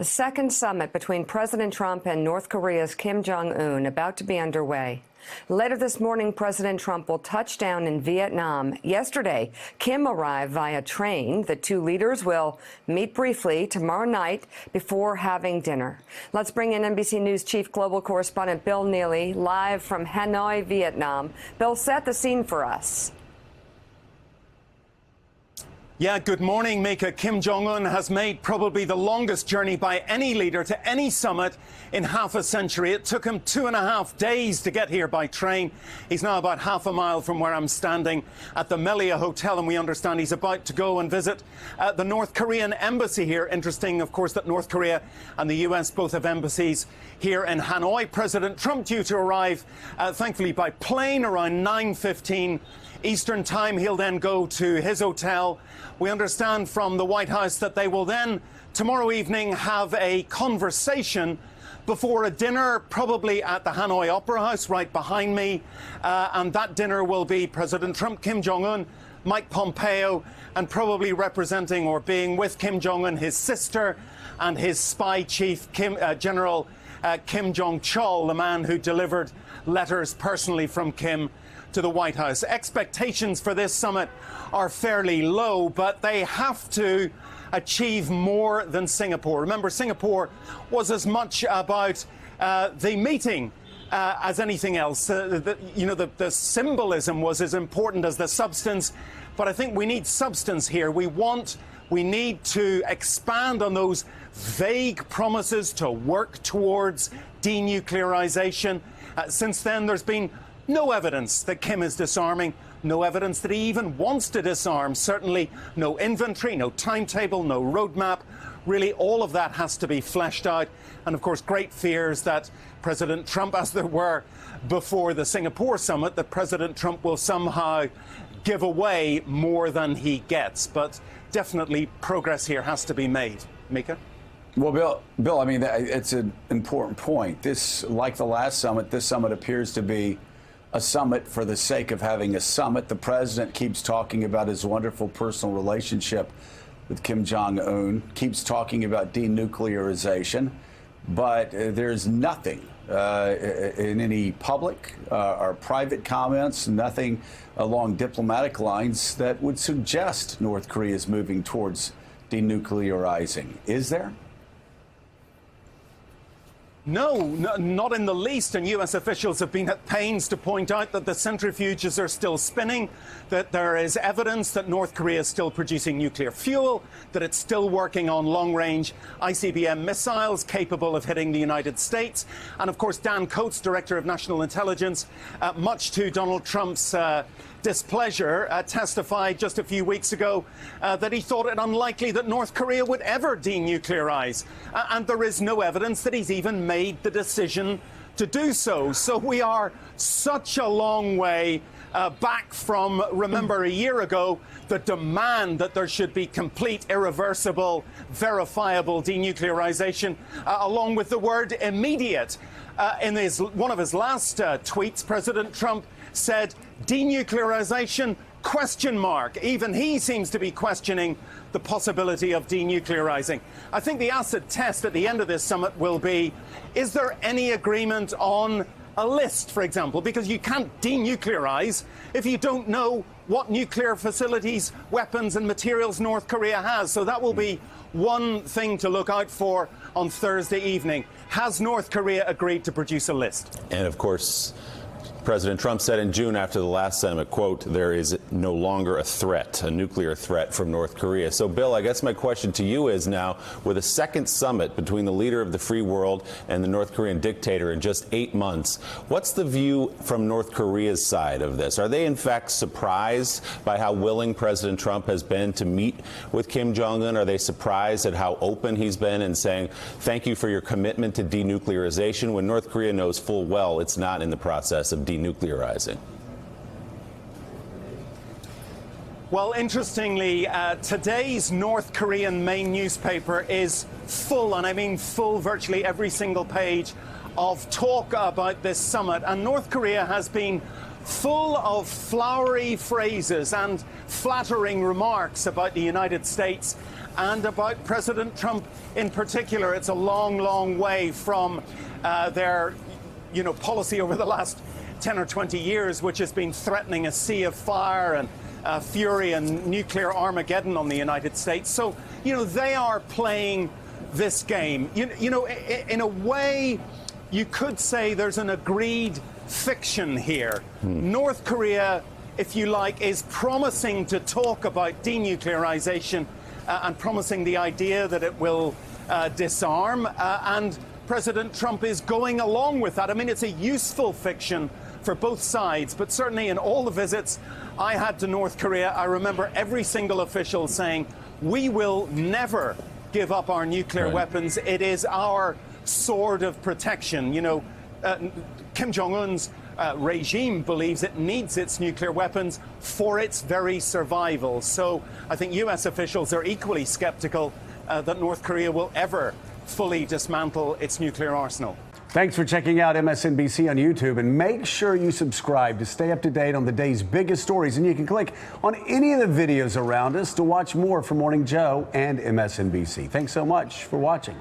The second summit between President Trump and North Korea's Kim Jong-un about to be underway. Later this morning, President Trump will touch down in Vietnam. Yesterday, Kim arrived via train. The two leaders will meet briefly tomorrow night before having dinner. Let's bring in NBC News chief global correspondent Bill Neely live from Hanoi, Vietnam. Bill, set the scene for us. Yeah, good morning, Mika. Kim Jong-un has made probably the longest journey by any leader to any summit in half a century. It took him 2.5 days to get here by train. He's now about half a mile from where I'm standing at the Melia Hotel, and we understand he's about to go and visit the North Korean embassy here. Interesting, of course, that North Korea and the US both have embassies here in Hanoi. President Trump due to arrive, thankfully, by plane around 9:15 Eastern Time. He'll then go to his hotel. We understand from the White House that they will then, tomorrow evening, have a conversation before a dinner, probably at the Hanoi Opera House right behind me. And that dinner will be President Trump, Kim Jong-un, Mike Pompeo, and probably representing or being with Kim Jong-un, his sister, and his spy chief, General Kim Jong-chol, the man who delivered letters personally from Kim to the White House. Expectations for this summit are fairly low, but they have to achieve more than Singapore. Remember, Singapore was as much about the meeting as anything else. The symbolism was as important as the substance, but I think we need substance here. We need to expand on those vague promises to work towards denuclearization. Since then, there's been no evidence that Kim is disarming, no evidence that he even wants to disarm, certainly no inventory, no timetable, no roadmap. Really, all of that has to be fleshed out. And of course, great fears that President Trump, as there were before the Singapore summit, that President Trump will somehow give away more than he gets. But definitely progress here has to be made. Mika? Well, Bill, I mean, it's an important point. This, like the last summit, this summit appears to be a summit for the sake of having a summit. The president keeps talking about his wonderful personal relationship with Kim Jong-un, keeps talking about denuclearization, but there's nothing in any public or private comments, nothing along diplomatic lines that would suggest North Korea is moving towards denuclearizing. Is there? No, not in the least, and U.S. officials have been at pains to point out that the centrifuges are still spinning, that there is evidence that North Korea is still producing nuclear fuel, that it's still working on long-range ICBM missiles capable of hitting the United States. And of course, Dan Coats, Director of National Intelligence, much to Donald Trump's displeasure, testified just a few weeks ago that he thought it unlikely that North Korea would ever denuclearize. And there is no evidence that he's even made the decision to do so. So we are such a long way back from, remember, a year ago, the demand that there should be complete, irreversible, verifiable denuclearization, along with the word immediate. In one of his last tweets, President Trump said, denuclearization, question mark. Even he seems to be questioning the possibility of denuclearizing. I think the acid test at the end of this summit will be, is there any agreement on a list, for example? Because you can't denuclearize if you don't know what nuclear facilities, weapons and materials North Korea has. So that will be one thing to look out for on Thursday evening. Has North Korea agreed to produce a list? And of course, President Trump said in June after the last summit, quote, there is no longer a threat, a nuclear threat from North Korea. So, Bill, I guess my question to you is now, with a second summit between the leader of the free world and the North Korean dictator in just 8 months, what's the view from North Korea's side of this? Are they, in fact, surprised by how willing President Trump has been to meet with Kim Jong-un? Are they surprised at how open he's been in saying, thank you for your commitment to denuclearization, when North Korea knows full well it's not in the process of denuclearizing? Well, interestingly, today's North Korean main newspaper is full, and I mean full, virtually every single page, of talk about this summit. And North Korea has been full of flowery phrases and flattering remarks about the United States and about President Trump in particular. It's a long, long way from their, policy over the last 10 or 20 years, which has been threatening a sea of fire and fury and nuclear Armageddon on the United States. So, they are playing this game. In a way, you could say there's an agreed fiction here. North Korea, if you like, is promising to talk about denuclearization and promising the idea that it will disarm. And President Trump is going along with that. I mean, it's a useful fiction for both sides, but certainly in all the visits I had to North Korea, I remember every single official saying, we will never give up our nuclear weapons. It is our sword of protection. Kim Jong-un's regime believes it needs its nuclear weapons for its very survival. So I think U.S. officials are equally skeptical that North Korea will ever fully dismantle its nuclear arsenal. Thanks for checking out MSNBC on YouTube, and make sure you subscribe to stay up to date on the day's biggest stories. And you can click on any of the videos around us to watch more from Morning Joe and MSNBC. Thanks so much for watching.